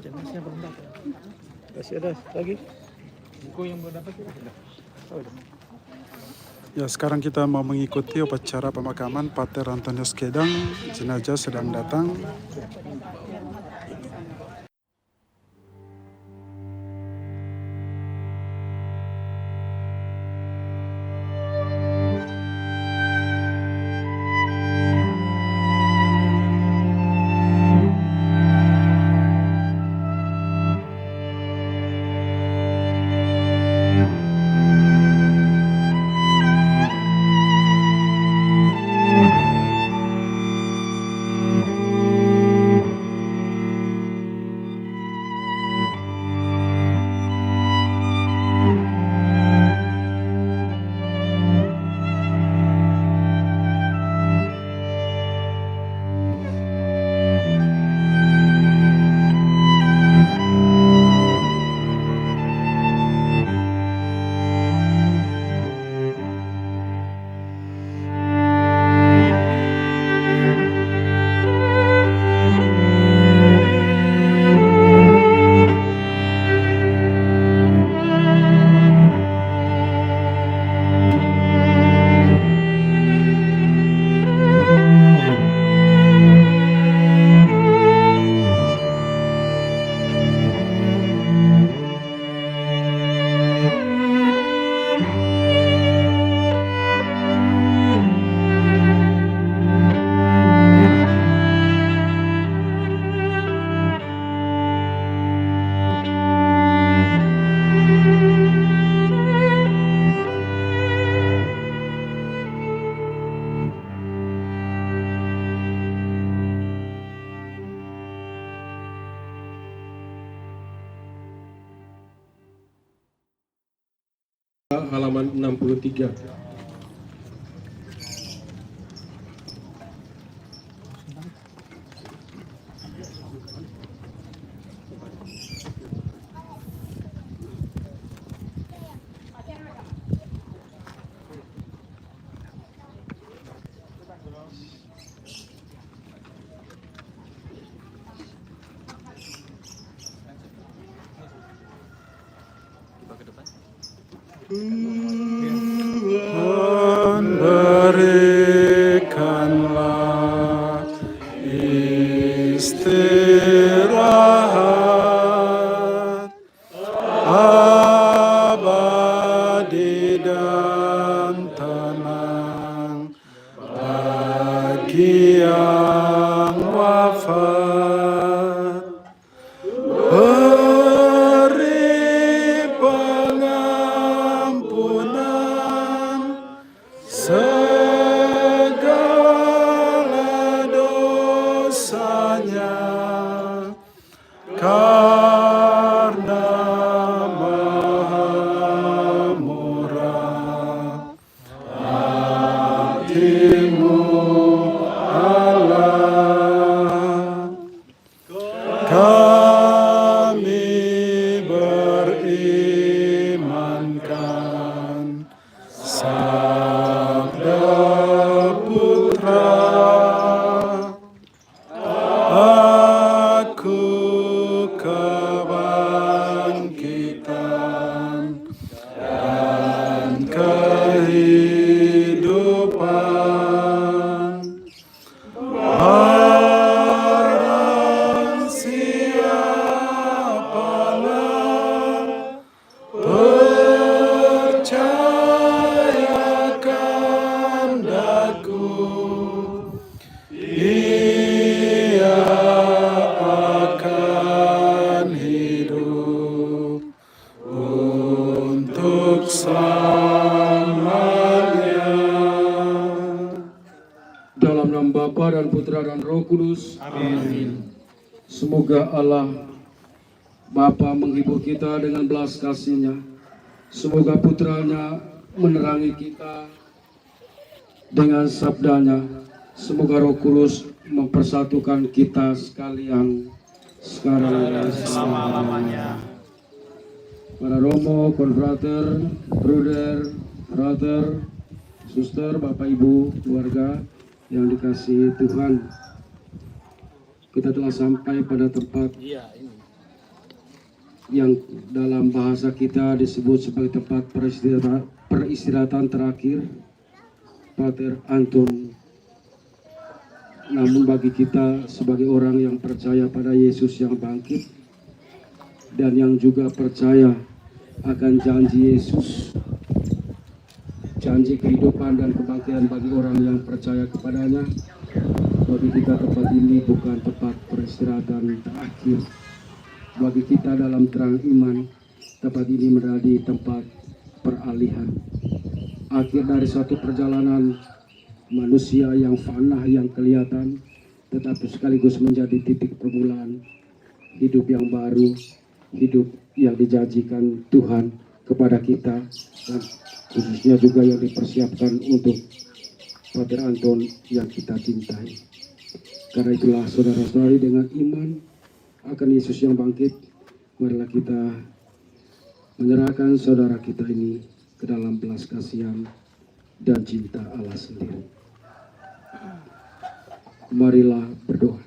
Jenazahnya belum dapat. Masih ada lagi? Buku yang belum dapat kita sudah. Oh, udah. Ya, sekarang kita mau mengikuti upacara pemakaman Pater Antonius Kedang. Jenazah sedang datang. Halaman 63. Tuhan berikanlah istirahat abadi dan tenang bagi yang wafat. Beri pengampunan segala dosanya, karena Maha Murah hati-Mu Allah. Kami berimankan Sabda Putra, Aku kebangkitan dan kehidupan. Barang siapalah percaya kehendak-Ku, ia akan hidup untuk selamanya. Dalam nama Bapa dan Putra dan Roh Kudus. Amin. Semoga Allah Bapa menghibur kita dengan belas kasih-Nya. Semoga Putranya menerangi kita dengan sabdanya. Semoga Roh Kudus mempersatukan kita sekalian sekarang dan selama-lamanya. Para Romo, Konfrater, Bruder, Rater, Suster, Bapak Ibu, keluarga, Yang dikasihi Tuhan, kita telah sampai pada tempat yang dalam bahasa kita disebut sebagai tempat peristirahatan terakhir Pater Anton. Namun bagi kita sebagai orang yang percaya pada Yesus yang bangkit dan yang juga percaya akan janji Yesus, janji kehidupan dan kebangkitan bagi orang yang percaya kepadanya, bagi kita tempat ini bukan tempat peristirahatan terakhir. Bagi kita dalam terang iman, tempat ini menjadi tempat peralihan. Akhir dari suatu perjalanan manusia yang fana, yang kelihatan, tetapi sekaligus menjadi titik permulaan hidup yang baru, hidup yang dijanjikan Tuhan kepada kita, dan khususnya juga yang dipersiapkan untuk Pater Anton yang kita cintai. Karena itulah saudara-saudari, dengan iman akan Yesus yang bangkit, marilah kita menyerahkan saudara kita ini ke dalam belas kasihan dan cinta Allah sendiri. Marilah berdoa.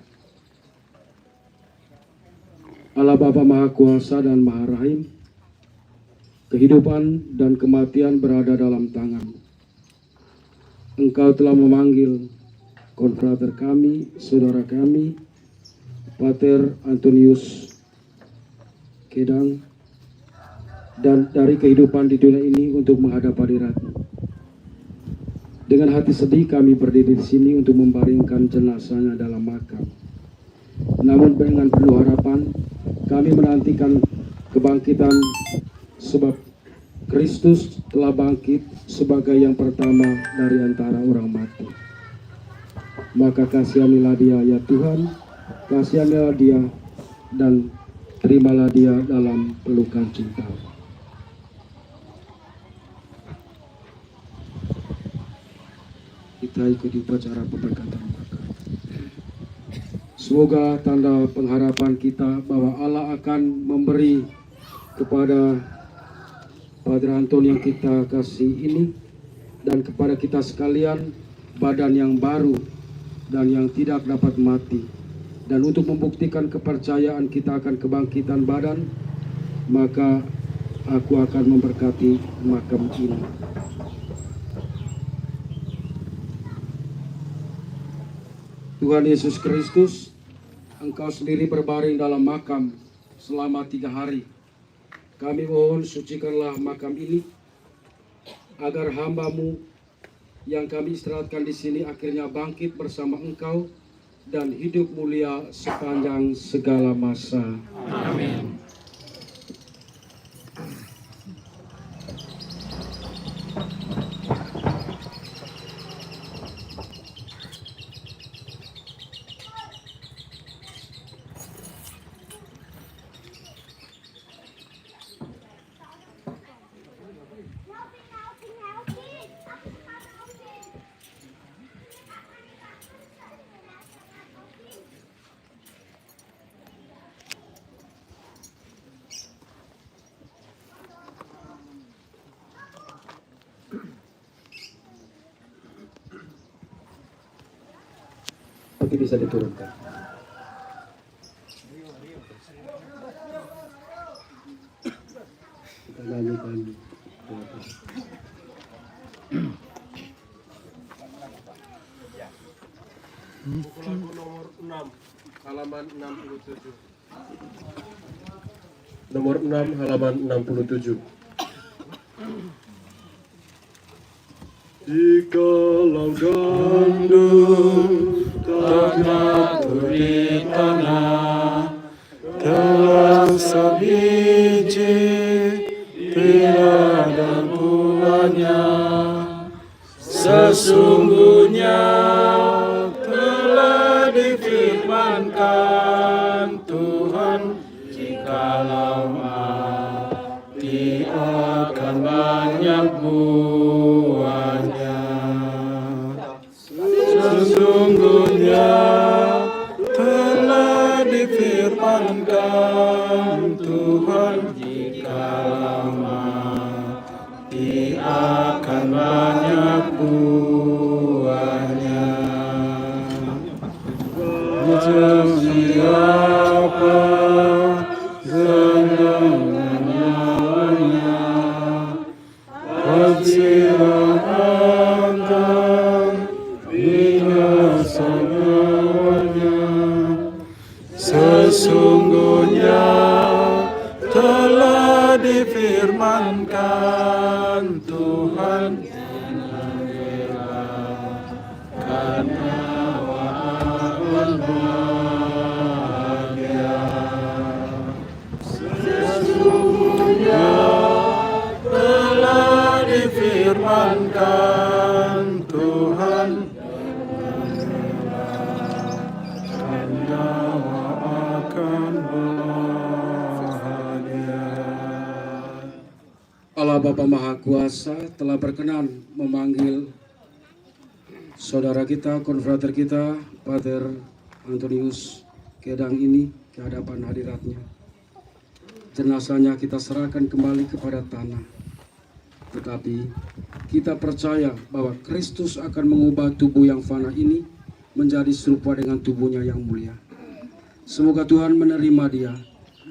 Allah Bapa Maha Kuasa dan Maha Rahim, kehidupan dan kematian berada dalam tangan. Engkau telah memanggil konfrater kami, saudara kami, Pater Antonius Kedang, dan dari kehidupan di dunia ini untuk menghadap hadirat-Mu. Dengan hati sedih kami berdiri di sini untuk membaringkan jenazahnya dalam makam. Namun dengan penuh harapan kami menantikan kebangkitan, sebab Kristus telah bangkit sebagai yang pertama dari antara orang mati. Maka kasihanilah dia ya Tuhan, kasihanilah dia dan terimalah dia dalam pelukan cinta. Kita ikuti upacara pemberkatan makam. Semoga tanda pengharapan kita bahwa Allah akan memberi kepada Pater Anton yang kita kasih ini dan kepada kita sekalian badan yang baru dan yang tidak dapat mati. Dan untuk membuktikan kepercayaan kita akan kebangkitan badan, maka aku akan memberkati makam ini. Tuhan Yesus Kristus, Engkau sendiri berbaring dalam makam selama 3 hari. Kami mohon sucikanlah makam ini, agar hamba-Mu yang kami istirahatkan di sini akhirnya bangkit bersama Engkau dan hidup mulia sepanjang segala masa. Amin. Tapi bisa diturunkan. Kita nyanyikan. Buku lagu nomor 6, halaman 67. Nomor 6, halaman 67. Jikalau gandum tak jatuh di tanah, telah sebiji tiada tuanya, sesungguhnya telah difirmankan Tuhan, jikalau mati akan banyak buahnya. Sesungguhnya telah difirmankan Tuhan, jikalau mati akan banyak buahnya. nyawa pun bahagia. Sesungguhnya telah difirmankan Tuhan, dan nyawa akan bahagia. Allah Bapa Maha Kuasa telah berkenan memanggil saudara kita, konfrater kita, Pater Antonius Kedang ini ke hadapan hadiratnya. Jenazahnya kita serahkan kembali kepada tanah. Tetapi kita percaya bahwa Kristus akan mengubah tubuh yang fana ini menjadi serupa dengan tubuhnya yang mulia. Semoga Tuhan menerima dia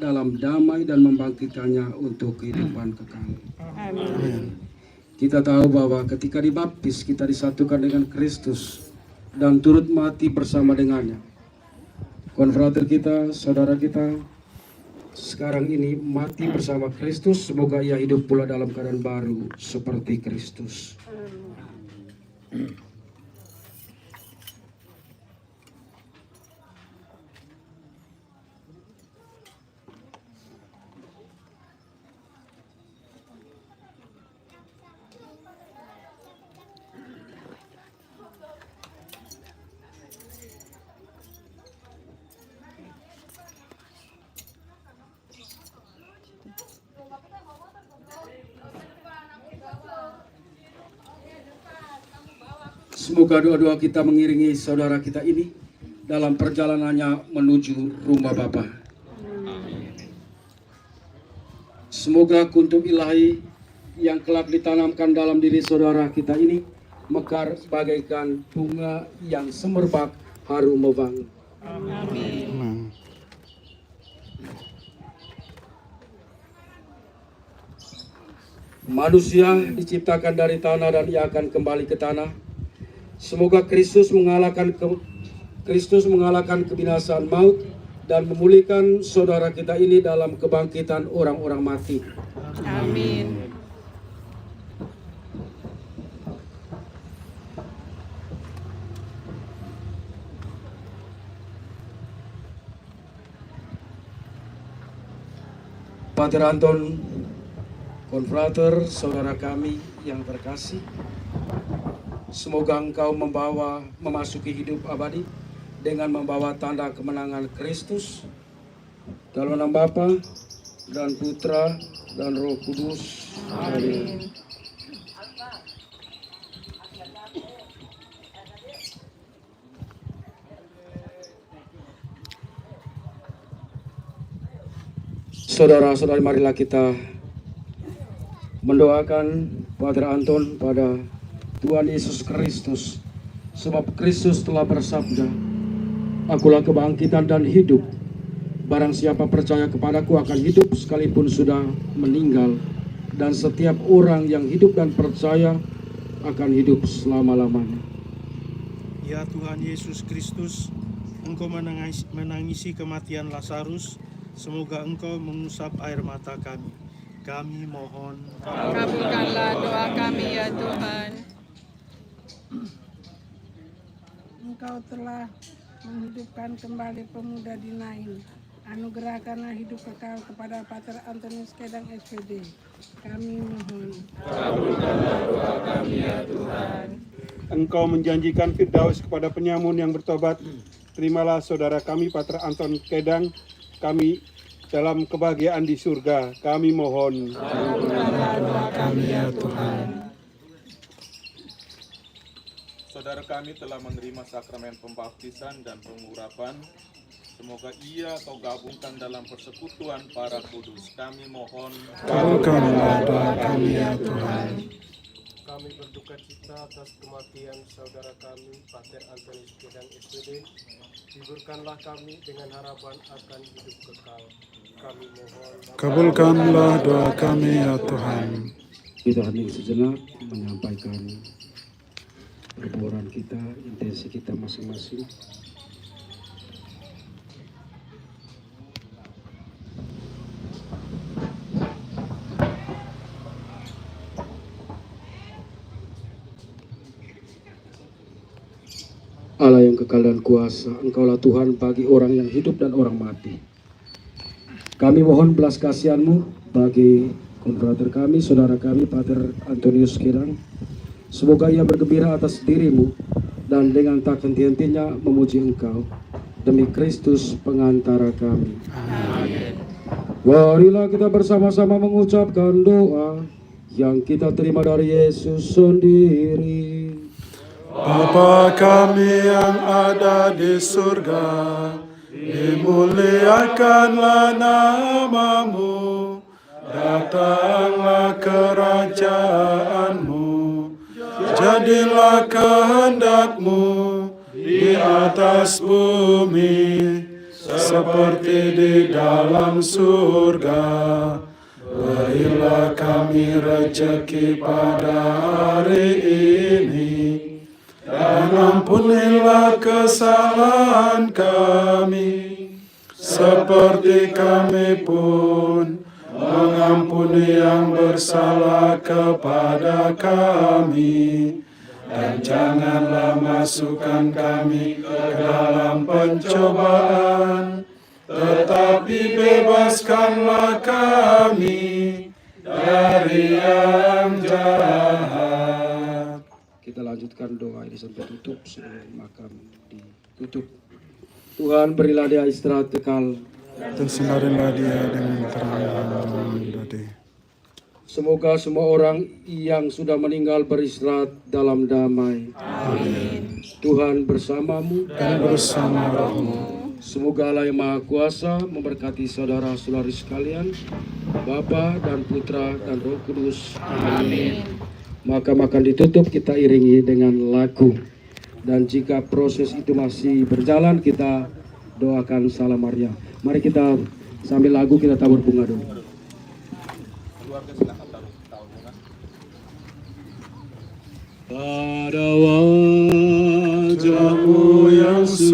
dalam damai dan membangkitkannya untuk kehidupan kekal. Amin. Kita tahu bahwa ketika dibaptis kita disatukan dengan Kristus dan turut mati bersama dengannya. Konfrater kita, saudara kita, sekarang ini mati bersama Kristus, semoga ia hidup pula dalam keadaan baru seperti Kristus. Semoga doa-doa kita mengiringi saudara kita ini dalam perjalanannya menuju rumah Bapa. Semoga kuntum ilahi yang kelak ditanamkan dalam diri saudara kita ini mekar bagaikan bunga yang semerbak harum mewangi. Amin. Manusia diciptakan dari tanah dan ia akan kembali ke tanah. Semoga Kristus mengalahkan kebinasaan maut dan memulihkan saudara kita ini dalam kebangkitan orang-orang mati. Amin. Pater Anton, konfrater, saudara kami yang terkasih, semoga engkau memasuki hidup abadi dengan membawa tanda kemenangan Kristus dalam nama Bapa dan Putra dan Roh Kudus. Amin. Saudara-saudari, marilah kita mendoakan Pater Anton pada Tuhan Yesus Kristus, sebab Kristus telah bersabda, "Akulah kebangkitan dan hidup. Barang siapa percaya kepadaku akan hidup sekalipun sudah meninggal, dan setiap orang yang hidup dan percaya akan hidup selama-lamanya." Ya Tuhan Yesus Kristus, Engkau menangisi kematian Lazarus, semoga Engkau mengusap air mata kami. Kami mohon, Kabulkanlah doa kami ya Tuhan. Engkau telah menghidupkan kembali pemuda di Nain. Anugerahkanlah hidup kekal kepada Pater Antonius Kedang SPD. Kami mohon. Kabulkanlah doa kami ya Tuhan. Engkau menjanjikan Firdaus kepada penyamun yang bertobat. Terimalah saudara kami Pater Anton Kedang, kami dalam kebahagiaan di surga. Kami mohon. Kabulkanlah doa kami ya Tuhan. Saudara kami telah menerima sakramen pembaptisan dan pengurapan. Semoga ia kau gabungkan dalam persekutuan para kudus. Kami mohon. Kabulkanlah doa kami ya Tuhan. Kami berduka cita atas kematian saudara kami, Pater Antonius Kedang SPD. Hiburkanlah kami dengan harapan akan hidup kekal. Kami mohon. Kabulkanlah doa kami ya Tuhan. Kita hening sejenak menyampaikan permohonan kita, intensi kita masing-masing. Allah yang kekal dan kuasa, Engkaulah Tuhan bagi orang yang hidup dan orang mati. Kami mohon belas kasihan-Mu bagi konfrater kami, saudara kami, Pater Antonius Kedang. Semoga ia bergembira atas diri-Mu dan dengan tak henti-hentinya memuji Engkau. Demi Kristus pengantara kami. Amin. Marilah kita bersama-sama mengucapkan doa yang kita terima dari Yesus sendiri. Bapa kami yang ada di surga, dimuliakanlah nama-Mu, datanglah kerajaan-Mu, jadilah kehendak-Mu di atas bumi seperti di dalam surga. Berilah kami rejeki pada hari ini, dan ampunilah kesalahan kami, seperti kami pun mengampuni yang bersalah kepada kami. Dan janganlah masukkan kami ke dalam pencobaan, tetapi bebaskanlah kami dari yang jahat. Kita lanjutkan doa ini sampai tutup sebelum makam ditutup. Tuhan, berilah dia istirahat kekal, Dan sinarilah dia dengan terang tadi. semoga semua orang yang sudah meninggal beristirahat dalam damai. Amin. Tuhan bersamamu Dan bersama rohmu. Semoga Allah yang Maha Kuasa memberkati saudara-saudari sekalian, Bapa dan Putra dan Roh Kudus. Amin. Maka makan ditutup, kita iringi dengan lagu. Dan jika proses itu masih berjalan, kita doakan Salam Maria. Mari kita sambil lagu kita tabur bunga dulu. Pada wajah-Mu yang suci,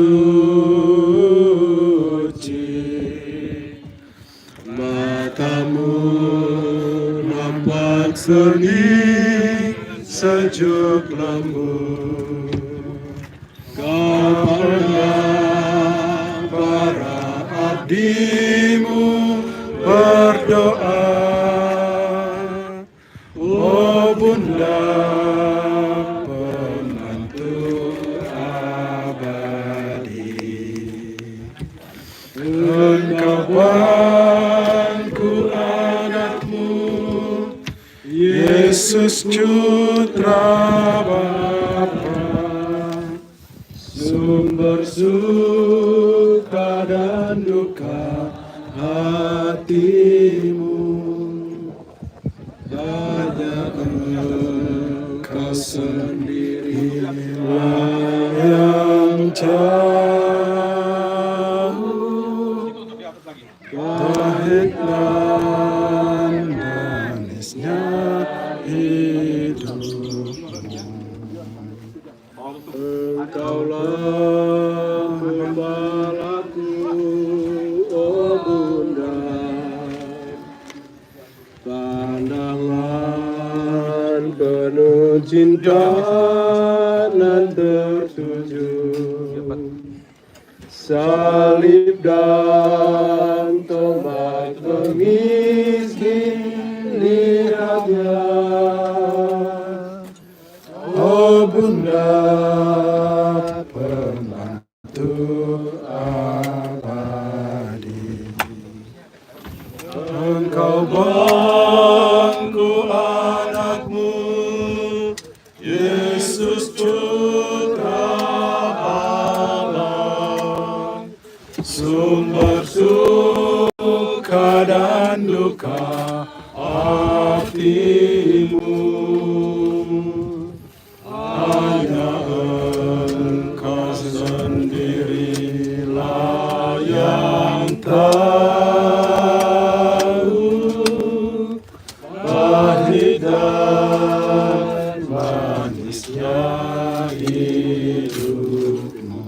mata-Mu nampak seni sejuk lembut. Kepada para abdi-Mu berdoa, oh Bunda penentu abadi, Engkau Bangku anak-Mu, Yesus Putra Bapa, sumber suka dan duka hati-Mu. Hanya Engkau sendirilah yang jauh, pahit dan manisnya hidupmu. Engkaulah gembalaku, oh Bunda. Pandangan penuh cinta dan tertuju, salib dan tombak pengiskin lihatnya. Oh Bunda pembantu abadi, Engkau Bangku anak-Mu, Yesus Putra Allah, sumber suka dan duka hati-Mu. Hanya Engkau sendirilah yang tahu pahit dan manisnya hidupmu.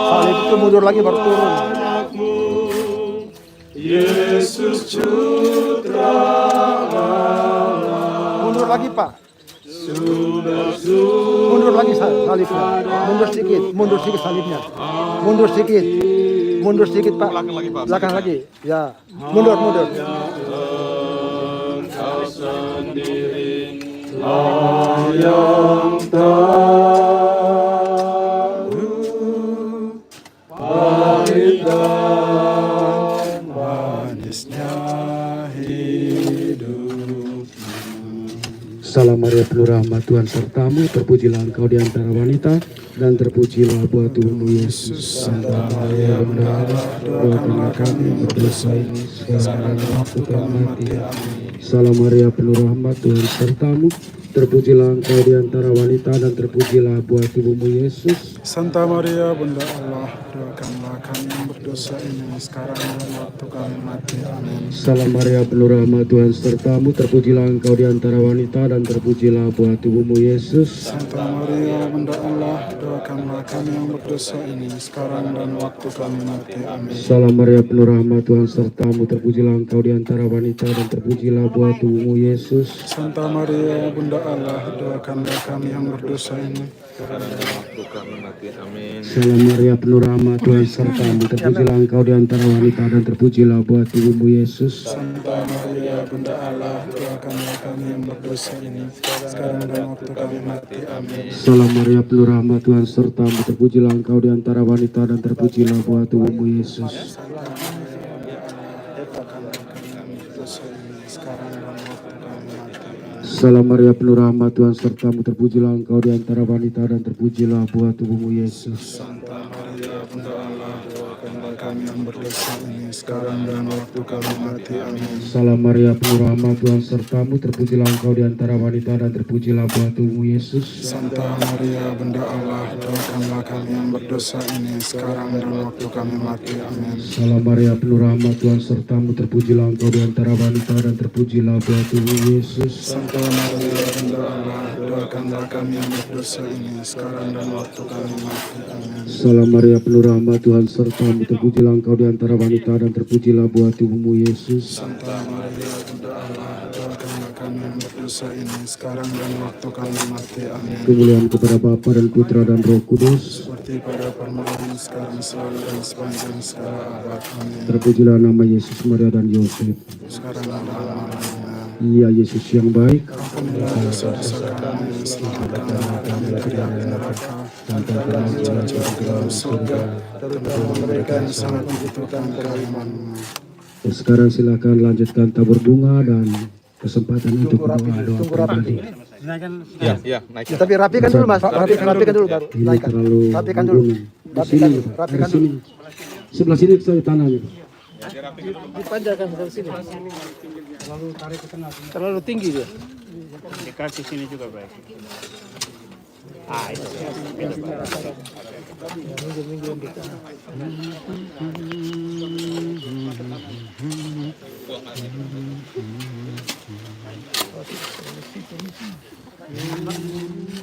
Salib itu mundur lagi baru turun. Yesus Putra Allah, Mundur lagi Pak. sumber Mundur lagi salibnya. Mundur sedikit salibnya. Mundur sedikit Pak. Belakang lagi. Ya, mundur. Engkau sendiri yang tahu pahit dan manisnya hidup. Salam Maria penuh rahmat, Tuhan sertamu, terpujilah engkau di antara wanita, dan terpujilah buah tubuhmu Yesus. Santa Maria Bunda Allah, doakanlah kami yang berdosa ini sekarang dan waktu kami mati. Amin. Salam Maria penuh rahmat, Tuhan sertamu, terpujilah engkau di antara wanita, dan terpujilah buah tubuhmu Yesus. Santa Maria Bunda Allah, doakanlah kami yang berdosa ini sekarang dan waktu kami mati. Amin. Salam Maria penuh rahmat, Tuhan sertamu, terpujilah engkau di antara wanita, dan terpujilah buah tubuhmu Yesus. Santa Maria Bunda Allah, doakanlah kami yang berdosa ini sekarang dan waktu kami mati. Amin. Salam Maria penuh rahmat, Tuhan sertamu, terpujilah engkau di antara wanita, dan terpujilah buah tubuhmu Yesus. Santa Maria Bunda Allah, doakanlah kami yang berdosa ini sekarang dan waktu kami mati. Amin. Salam Maria penuh rahmat, Tuhan sertamu, terpujilah engkau di antara wanita, dan terpujilah buah tubuhmu Yesus. Santa Maria Bunda Allah, doakanlah kami yang berdosa ini sekarang dan waktu kami mati. Amin. Salam Maria penuh rahmat, Tuhan sertamu, terpujilah engkau di antara wanita, dan terpujilah buah tubuhmu Yesus. Salam Maria penuh rahmat, Tuhan sertamu, terpujilah engkau di antara wanita, dan terpujilah buah tubuhmu Yesus. Santa Maria Bunda Allah, doakanlah kami yang berdosa ini sekarang dan waktu kami mati. Amin. Salam Maria penuh rahmat, Tuhan sertamu, terpujilah engkau di antara wanita, dan terpujilah buah tubuhmu Yesus. Santa Maria Bunda Allah, doakanlah kami yang berdosa ini sekarang dan waktu kami mati. Amin. Salam Maria penuh rahmat, Tuhan sertamu, terpujilah engkau di antara wanita, dan terpujilah buah tubuhmu Yesus. Santa Maria Bunda Allah, doakanlah kami yang berdosa ini sekarang dan waktu kami mati. Amin. Salam Maria penuh rahmat, Tuhan sertamu, terpujilah engkau di antara wanita, dan terpujilah buah tubuhmu Yesus. Santa Maria Bunda Allah, doakanlah kami yang berdosa ini sekarang dan waktu kami mati. Amin. Kemuliaan kepada Bapa dan Putra dan Roh Kudus, Seperti pada permulaan, sekarang, selalu, dan sepanjang segala abad. Amin. terpujilah nama Yesus, Maria dan Yosef. Sekarang dan lamanya. Iya Yesus yang baik, Ampunilah dosa-dosa kami, selamatkanlah kami dari api neraka, dan terpilih ke dalam surga, terutama mereka yang sangat membutuhkan keimanan-Mu. Sekarang silakan lanjutkan tabur bunga dan kesempatan untuk berdoa pribadi. Ya, naik. Tapi rapikan dulu Mas, rapikan dulu baru Ini naikkan. terlalu Rapikan dulu. menggunung. Di sini, Rapikan di sini. Sebelah sini saya tanahnya. Dipanjangkan ke sini. Terlalu tinggi dia. Dikasih sini juga baik. Itu.